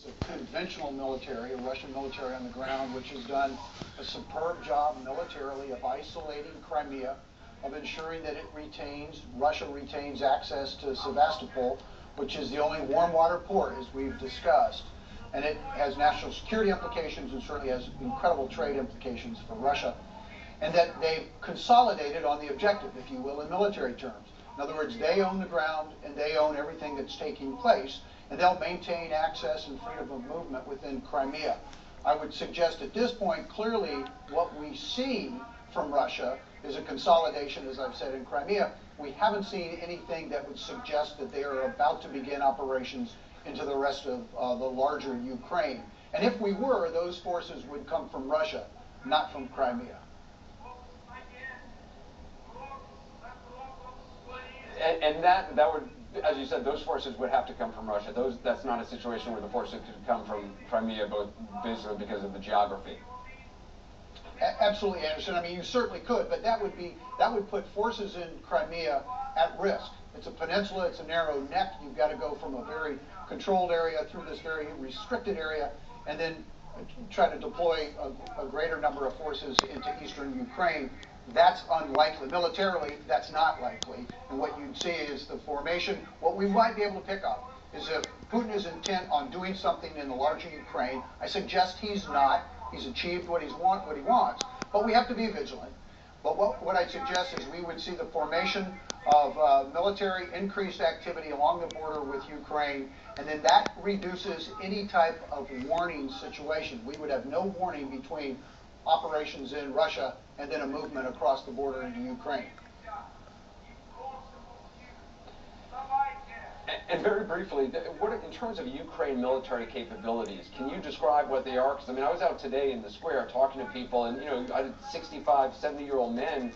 A conventional military, a Russian military on the ground, which has done a superb job militarily of isolating Crimea, of ensuring that Russia retains access to Sevastopol, which is the only warm water port, as we've discussed. And it has national security implications and certainly has incredible trade implications for Russia. And that they've consolidated on the objective, if you will, in military terms. In other words, they own the ground and they own everything that's taking place, and they'll maintain access and freedom of movement within Crimea. I would suggest at this point, clearly, what we see from Russia is a consolidation, as I've said, in Crimea. We haven't seen anything that would suggest that they are about to begin operations into the rest of the larger Ukraine. And if we were, those forces would come from Russia, not from Crimea. And that would, as you said, those forces would have to come from Russia. That's not a situation where the forces could come from Crimea, basically because of the geography. Absolutely, Anderson. I mean, you certainly could, but that would put forces in Crimea at risk. It's a peninsula, it's a narrow neck. You've got to go from a very controlled area through this very restricted area, and then try to deploy a greater number of forces into eastern Ukraine. That's unlikely. Militarily, that's not likely. And what you'd see is the formation. What we might be able to pick up is if Putin is intent on doing something in the larger Ukraine. I suggest he's not. He's achieved what he wants. But we have to be vigilant. But what I suggest is we would see the formation of military increased activity along the border with Ukraine, and then that reduces any type of warning situation. We would have no warning between operations in Russia and then a movement across the border into Ukraine. And very briefly, in terms of Ukraine military capabilities, can you describe what they are? Because I mean, I was out today in the square talking to people, and I had 65, 70-year-old men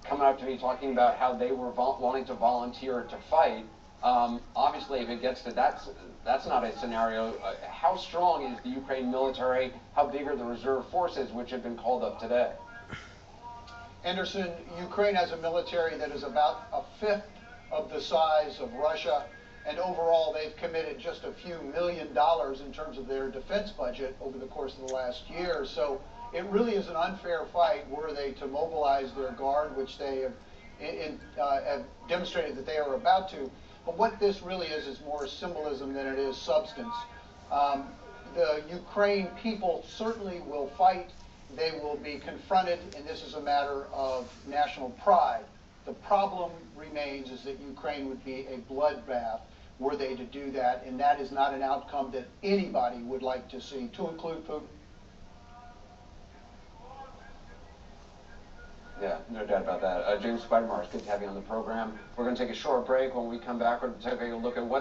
come up to me talking about how they were wanting to volunteer to fight. Obviously, if it gets to that's not a scenario. How strong is the Ukraine military? How big are the reserve forces, which have been called up today? Anderson, Ukraine has a military that is about a fifth of the size of Russia, and overall they've committed just a few $1 million in terms of their defense budget over the course of the last year. So it really is an unfair fight were they to mobilize their guard, which they have demonstrated that they are about to. But what this really is more symbolism than it is substance. The Ukraine people certainly will fight. They will be confronted, and this is a matter of national pride. The problem remains is that Ukraine would be a bloodbath were they to do that, and that is not an outcome that anybody would like to see, to include Putin. Yeah, no doubt about that. James Spidermar, it's good to have you on the program. We're going to take a short break. When we come back, we're going to take a look at what